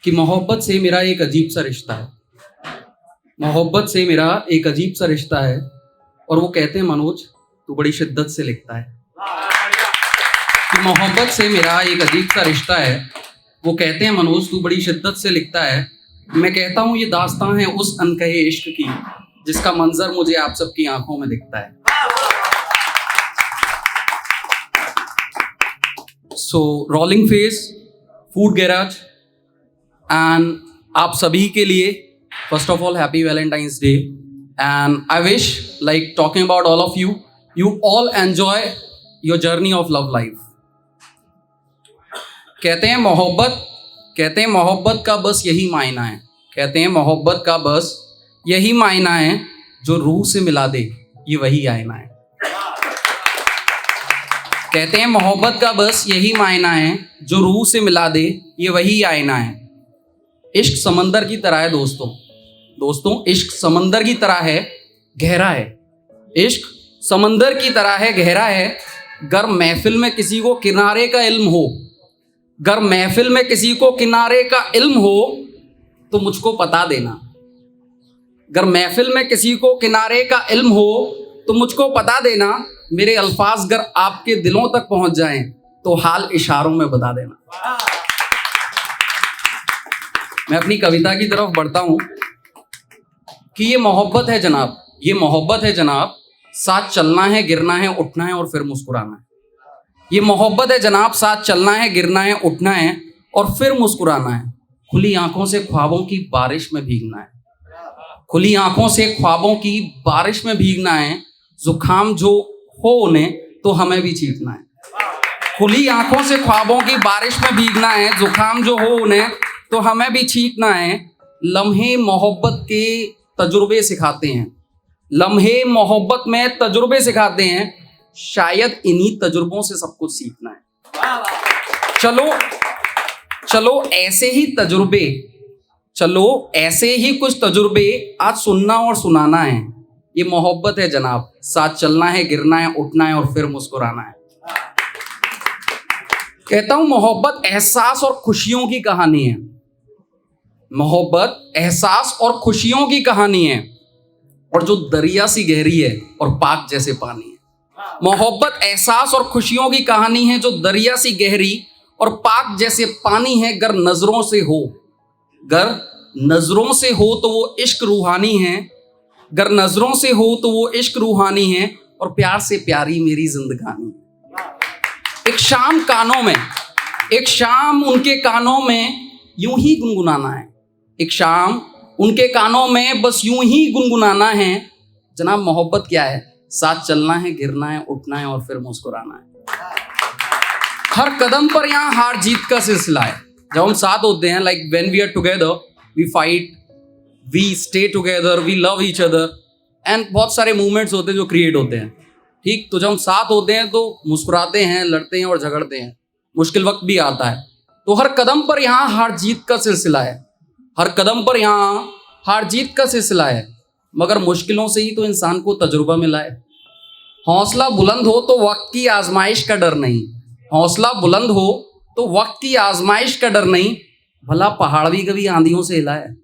कि मोहब्बत से मेरा एक अजीब सा रिश्ता है। मोहब्बत से मेरा एक अजीब सा रिश्ता है और वो कहते हैं मनोज तू बड़ी शिद्दत से लिखता है। कि मोहब्बत से मेरा एक अजीब सा रिश्ता है, वो कहते हैं मनोज तू बड़ी शिद्दत से लिखता है। मैं कहता हूँ ये दास्तां है उस अनकहे इश्क की जिसका मंजर मुझे आप सबकी आंखों में दिखता है। So rolling face, food garage and आप सभी के लिए first of all happy Valentine's day and I wish like talking about all of you, you all enjoy your journey of love life. कहते हैं मोहब्बत का बस यही मायना है। कहते हैं मोहब्बत का बस यही मायना है, जो रूह से मिला दे ये वही आईना है। कहते हैं मोहब्बत का बस यही मायना है, जो रूह से मिला दे ये वही आईना है। इश्क समंदर की तरह है दोस्तों इश्क समंदर की तरह है, गहरा है। इश्क समंदर की तरह है, गहरा है। गर महफिल में किसी को किनारे का इल्म हो, गर महफिल में किसी को किनारे का इल्म हो तो मुझको बता देना। गर महफिल में किसी को किनारे का इल्म हो तो मुझको बता देना। मेरे अल्फाज गर आपके दिलों तक पहुंच जाएं तो हाल इशारों में बता देना। मैं अपनी कविता की तरफ बढ़ता हूं कि ये मोहब्बत है जनाब, ये मोहब्बत है जनाब, साथ चलना है, गिरना है, उठना है और फिर मुस्कुराना है। ये मोहब्बत है जनाब, साथ चलना है, गिरना है, उठना है और फिर मुस्कुराना है। खुली आंखों से ख्वाबों की बारिश में भीगना है, खुली आंखों से ख्वाबों की बारिश में भीगना है। जुकाम जो हो उन्हें तो हमें भी चीखना है। खुली आंखों से ख्वाबों की बारिश में भीगना है, जुकाम जो हो उन्हें तो हमें भी छींकना है। लम्हे मोहब्बत के तजुर्बे सिखाते हैं, लम्हे मोहब्बत में तजुर्बे सिखाते हैं। शायद इन्हीं तजुर्बों से सब कुछ सीखना है। चलो ऐसे ही तजुर्बे, चलो ऐसे ही कुछ तजुर्बे आज सुनना और सुनाना है। ये मोहब्बत है जनाब, साथ चलना है, गिरना है, उठना है और फिर मुस्कुराना है। कहता हूं मोहब्बत एहसास और खुशियों की कहानी है। मोहब्बत एहसास और खुशियों की कहानी है और जो दरिया सी गहरी है और पाक जैसे पानी है। मोहब्बत एहसास और खुशियों की कहानी है जो दरिया सी गहरी और पाक जैसे पानी है। गर नजरों से हो, गर नजरों से हो तो वो इश्क रूहानी है, गर नजरों से हो तो वो इश्क रूहानी है और प्यार से प्यारी मेरी जिंदगानी। एक शाम कानों में, एक शाम उनके कानों में यूं ही गुनगुनाना है। एक शाम उनके कानों में बस यूं ही गुनगुनाना है। जनाब मोहब्बत क्या है? साथ चलना है, गिरना है, उठना है और फिर मुस्कुराना है। हर कदम पर यहाँ हार जीत का सिलसिला है। जब हम साथ होते हैं, like when we are together, we fight, we stay together, we love each other and बहुत सारे मूवमेंट्स होते हैं जो क्रिएट होते हैं। ठीक, तो जब हम साथ होते हैं तो मुस्कुराते हैं, लड़ते हैं और झगड़ते हैं, मुश्किल वक्त भी आता है। तो हर कदम पर यहाँ हार जीत का सिलसिला है, हर कदम पर यहाँ हार जीत का सिलसिला है। मगर मुश्किलों से ही तो इंसान को तजुर्बा मिला है। हौसला बुलंद हो तो वक्त की आजमाइश का डर नहीं, हौसला बुलंद हो तो वक्त की आजमाइश का डर नहीं। भला पहाड़ भी कभी आंधियों से हिला है।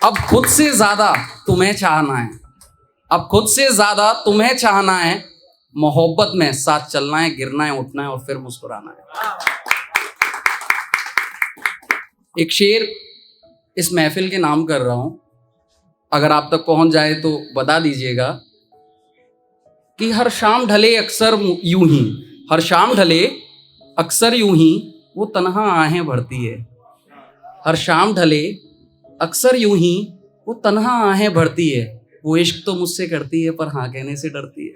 अब खुद से ज्यादा तुम्हें चाहना है, अब खुद से ज्यादा तुम्हें चाहना है। मोहब्बत में साथ चलना है, गिरना है, उठना है और फिर मुस्कुराना है। एक शेर इस महफिल के नाम कर रहा हूं, अगर आप तक पहुंच जाए तो बता दीजिएगा कि हर शाम ढले अक्सर यूं ही, हर शाम ढले अक्सर यूं ही वो तन्हा आहें भरती है। हर शाम ढले अक्सर यूं ही वो तन्हा आहें भरती है। वो इश्क तो मुझसे करती है पर हाँ कहने से डरती है।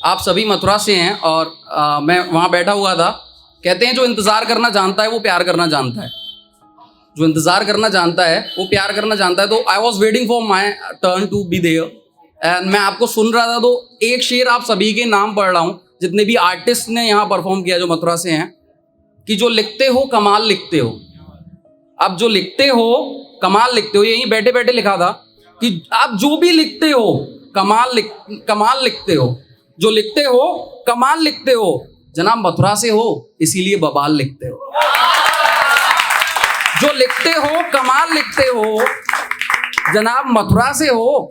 आप सभी मथुरा से हैं और मैं वहां बैठा हुआ था। कहते हैं जो इंतजार करना जानता है वो प्यार करना जानता है, जो इंतजार करना जानता है वो प्यार करना जानता है। तो I was waiting for my turn to be there and मैं आपको सुन रहा था। तो एक शेर आप सभी के नाम पढ़ रहा हूँ, जितने भी आर्टिस्ट ने यहाँ परफॉर्म किया जो मथुरा से हैं, कि जो लिखते हो कमाल लिखते हो। अब जो लिखते हो कमाल लिखते हो, यहीं बैठे बैठे लिखा था कि आप जो भी लिखते हो कमाल लिखते हो। जो लिखते हो कमाल लिखते हो, जनाब मथुरा से हो इसीलिए बवाल लिखते हो। जो लिखते हो कमाल लिखते हो, जनाब मथुरा से हो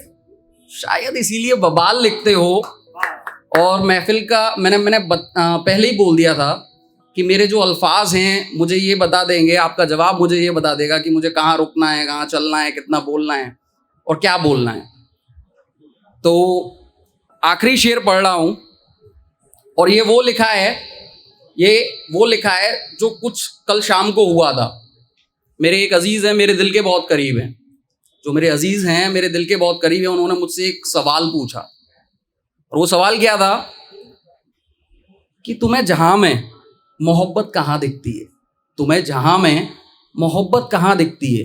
शायद इसीलिए बवाल लिखते हो। और महफिल का मैंने पहले ही बोल दिया था कि मेरे जो अल्फाज हैं मुझे ये बता देंगे, आपका जवाब मुझे ये बता देगा कि मुझे कहाँ रुकना है, कहाँ चलना है, कितना बोलना है और क्या बोलना है। तो आखिरी शेर पढ़ रहा हूँ और ये वो लिखा है जो कुछ कल शाम को हुआ था। मेरे एक अजीज़ हैं, मेरे दिल के बहुत करीब हैं, जो मेरे अजीज़ हैं मेरे दिल के बहुत करीब हैं, उन्होंने मुझसे एक सवाल पूछा और वो सवाल क्या था कि तुम्हें जहां में मोहब्बत कहाँ दिखती है, तुम्हें जहां में मोहब्बत कहाँ दिखती है।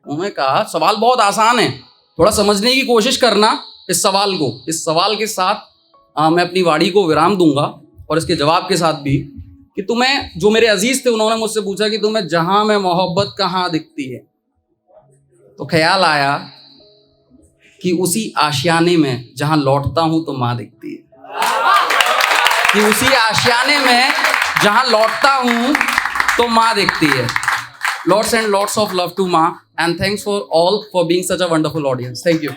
उन्होंने कहा सवाल बहुत आसान है, थोड़ा समझने की कोशिश करना इस सवाल को। इस सवाल के साथ मैं अपनी वाणी को विराम दूंगा और इसके जवाब के साथ भी कि तुम्हें, जो मेरे अजीज थे उन्होंने मुझसे पूछा कि तुम्हें जहां में मोहब्बत कहाँ दिखती है, तो ख्याल आया कि उसी आशियाने में जहां लौटता हूं तो माँ दिखती है, कि उसी आशियाने में जहां लौटता हूं तो माँ दिखती है। Lots and lots of love to Ma, and thanks for all for being such a wonderful audience. Thank you.